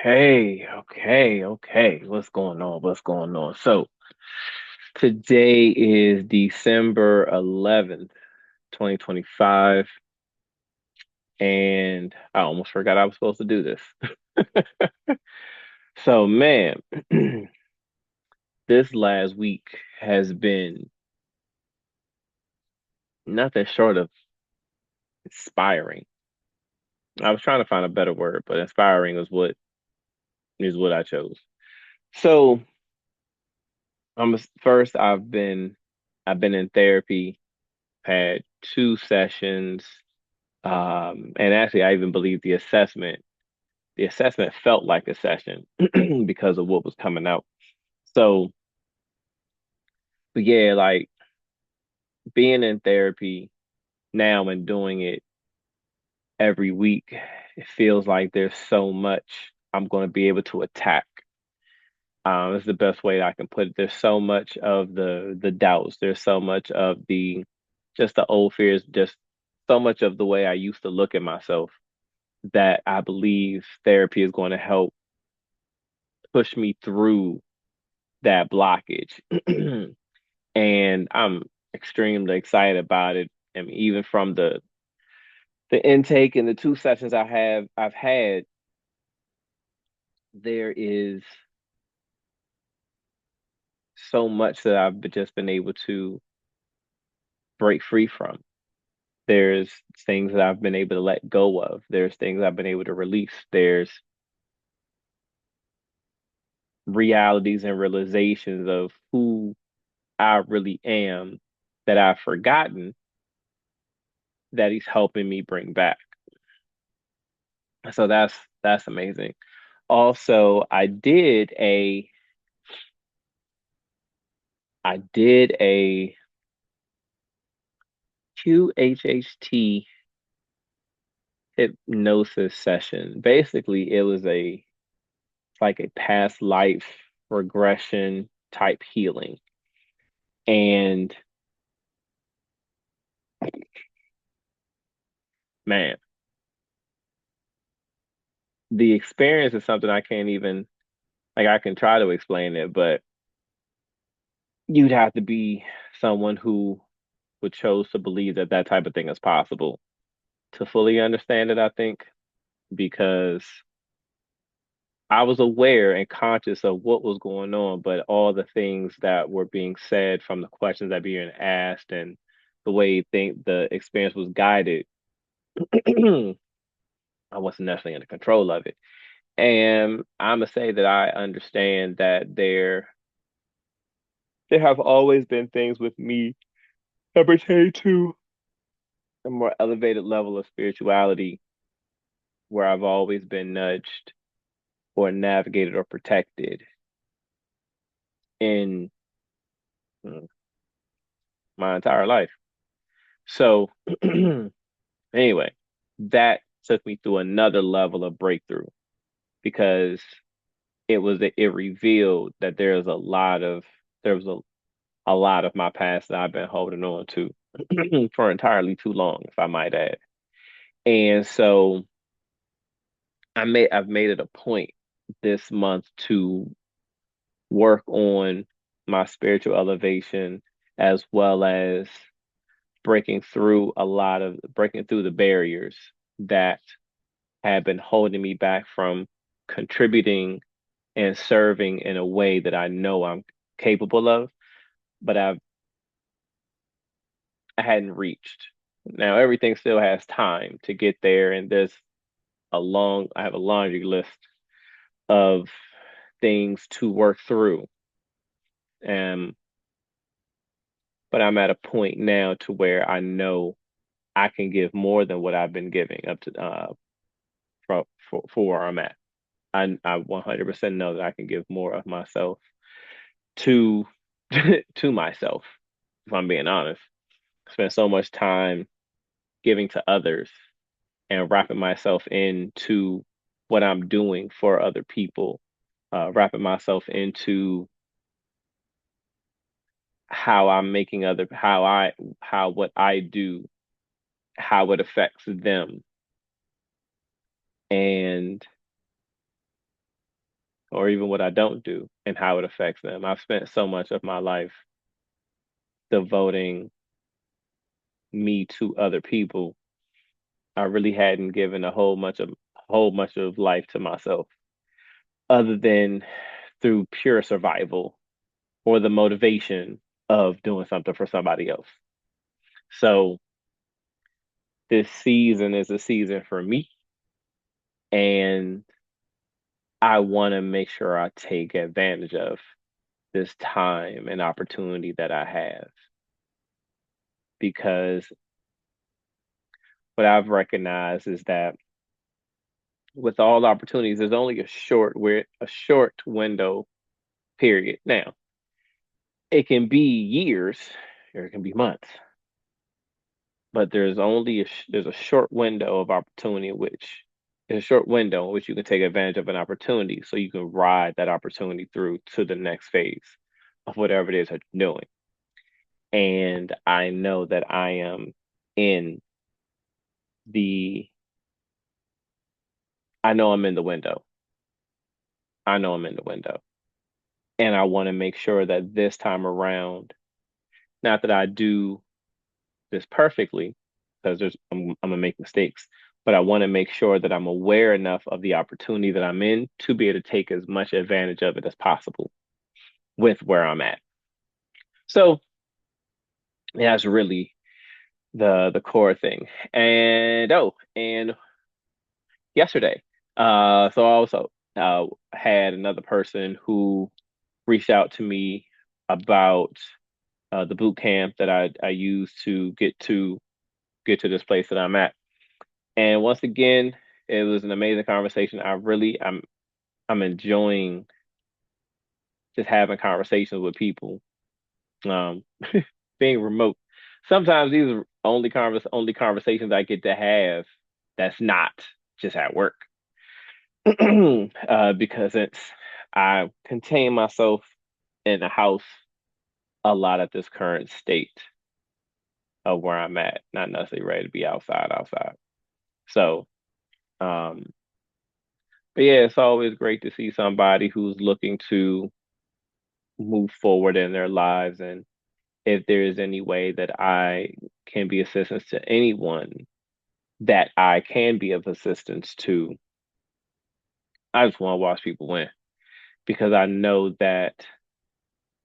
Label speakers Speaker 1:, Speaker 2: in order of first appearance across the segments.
Speaker 1: Okay. What's going on? What's going on? So today is December 11th, 2025, and I almost forgot I was supposed to do this. So man, this last week has been nothing short of inspiring. I was trying to find a better word, but inspiring is what I chose. So first I've been in therapy, had two sessions. And actually, I even believe the assessment felt like a session because of what was coming out. So, but yeah, like being in therapy now and doing it every week, it feels like there's so much I'm going to be able to attack. It's the best way I can put it. There's so much of the doubts. There's so much of the just the old fears, just so much of the way I used to look at myself that I believe therapy is going to help push me through that blockage. And I'm extremely excited about it. I mean, even from the intake and the two sessions I've had, there is so much that just been able to break free from. There's things that I've been able to let go of. There's things I've been able to release. There's realities and realizations of who I really am that I've forgotten that he's helping me bring back. So that's amazing. Also, I did a QHHT hypnosis session. Basically, it was like a past life regression type healing. And man, the experience is something I can't even like I can try to explain it, but you'd have to be someone who would chose to believe that that type of thing is possible to fully understand it, I think, because I was aware and conscious of what was going on, but all the things that were being said from the questions that being asked and the way think the experience was guided, I wasn't necessarily in control of it. And I'm gonna say that I understand that there have always been things with me that pertain to a more elevated level of spirituality where I've always been nudged or navigated or protected in mm, my entire life. So anyway, that took me through another level of breakthrough because it revealed that there was a lot of my past that I've been holding on to for entirely too long, if I might add. And so I've made it a point this month to work on my spiritual elevation as well as breaking through the barriers that had been holding me back from contributing and serving in a way that I know I'm capable of, but I hadn't reached. Now everything still has time to get there, and I have a laundry list of things to work through. Um, but I'm at a point now to where I know I can give more than what I've been giving up to for where I'm at. I 100% know that I can give more of myself to to myself, if I'm being honest. I spend so much time giving to others and wrapping myself into what I'm doing for other people, wrapping myself into how I'm making other how what I do, how it affects them. And or even what I don't do and how it affects them. I've spent so much of my life devoting me to other people. I really hadn't given a whole much of life to myself other than through pure survival or the motivation of doing something for somebody else. So this season is a season for me, and I want to make sure I take advantage of this time and opportunity that I have because what I've recognized is that with all opportunities, there's only a short window period. Now, it can be years or it can be months, but there's a short window of opportunity in which there's a short window in which you can take advantage of an opportunity so you can ride that opportunity through to the next phase of whatever it is that you're doing. And I know that I am in the I know I'm in the window. I know I'm in the window. And I want to make sure that this time around, not that I do this perfectly, because I'm gonna make mistakes, but I want to make sure that I'm aware enough of the opportunity that I'm in to be able to take as much advantage of it as possible with where I'm at. So yeah, that's really the core thing. And yesterday, so I also had another person who reached out to me about the boot camp that I use to get to this place that I'm at. And once again, it was an amazing conversation. I'm enjoying just having conversations with people. Um, being remote. Sometimes these are only conversations I get to have that's not just at work. Because I contain myself in the house a lot at this current state of where I'm at, not necessarily ready to be outside. So, um, but yeah, it's always great to see somebody who's looking to move forward in their lives. And if there is any way that I can be assistance to anyone that I can be of assistance to, I just want to watch people win because I know that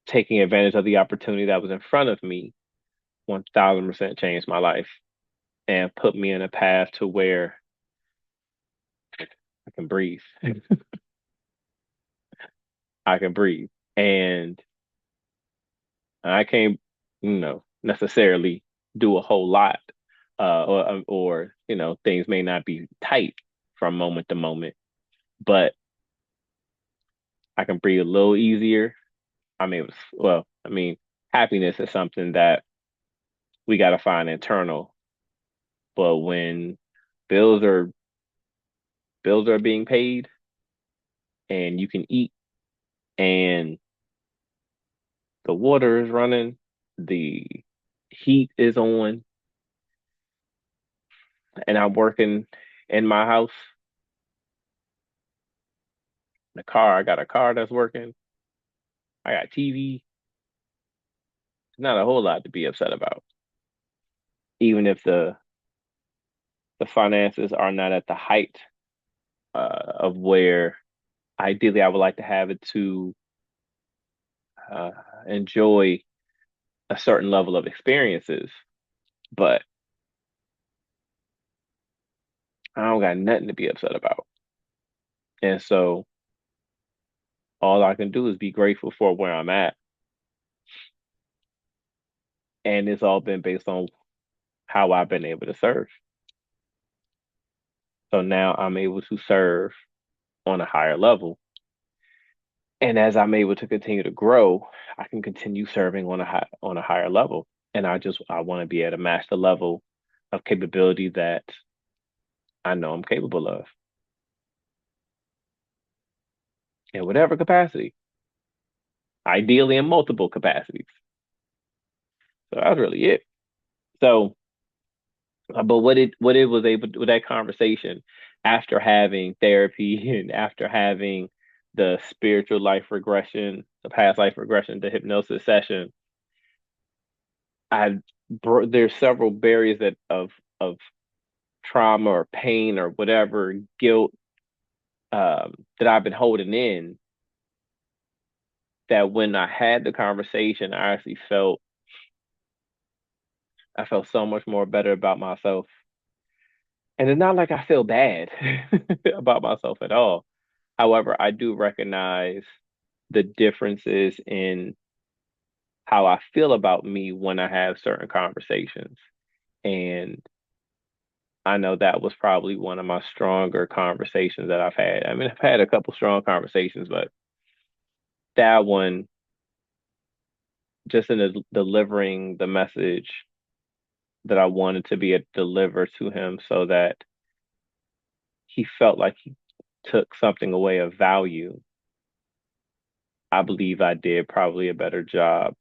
Speaker 1: taking advantage of the opportunity that was in front of me 1000% changed my life and put me in a path to where I can breathe. I can breathe. And I can't, necessarily do a whole lot, or things may not be tight from moment to moment, but I can breathe a little easier. I'm able to, well, I mean, happiness is something that we got to find internal, but when bills are bills are being paid and you can eat and the water is running, the heat is on, and I'm working in my house, I got a car that's working, I got TV, not a whole lot to be upset about. Even if the finances are not at the height of where ideally I would like to have it to uh, enjoy a certain level of experiences, but I don't got nothing to be upset about. And so all I can do is be grateful for where I'm at. And it's all been based on how I've been able to serve. So now I'm able to serve on a higher level. And as I'm able to continue to grow, I can continue serving on a higher level. And I want to be able to match the level of capability that I know I'm capable of in whatever capacity, ideally in multiple capacities. So that's really it. So, but what it was able with that conversation after having therapy and after having the spiritual life regression, the past life regression, the hypnosis session, I there's several barriers of trauma or pain or whatever guilt that I've been holding in, that when I had the conversation, I actually I felt so much more better about myself. And it's not like I feel bad about myself at all. However, I do recognize the differences in how I feel about me when I have certain conversations. And I know that was probably one of my stronger conversations that I've had. I mean, I've had a couple strong conversations, but that one, just in delivering the message that I wanted to be a deliver to him so that he felt like he took something away of value, I believe I did probably a better job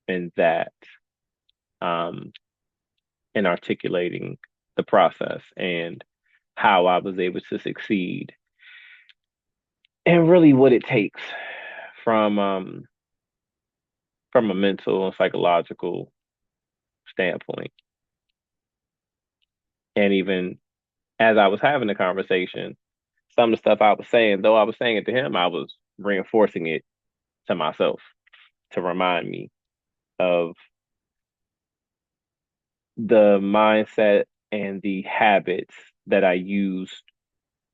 Speaker 1: in that, um, in articulating the process and how I was able to succeed and really what it takes from from a mental and psychological standpoint. And even as I was having the conversation, some of the stuff I was saying, though I was saying it to him, I was reinforcing it to myself to remind me of the mindset and the habits that I used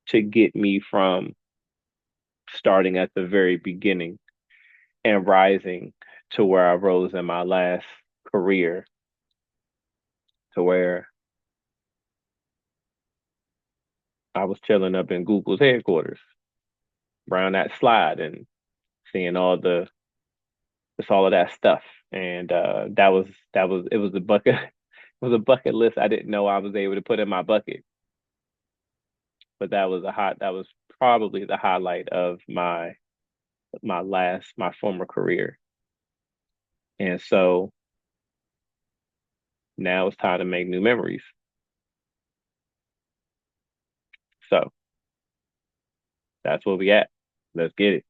Speaker 1: to get me from starting at the very beginning and rising to where I rose in my last career, to where I was chilling up in Google's headquarters around that slide and seeing just all of that stuff. And it was a bucket it was a bucket list I didn't know I was able to put in my bucket. But that was probably the highlight of my former career. And so now it's time to make new memories. So that's where we at. Let's get it.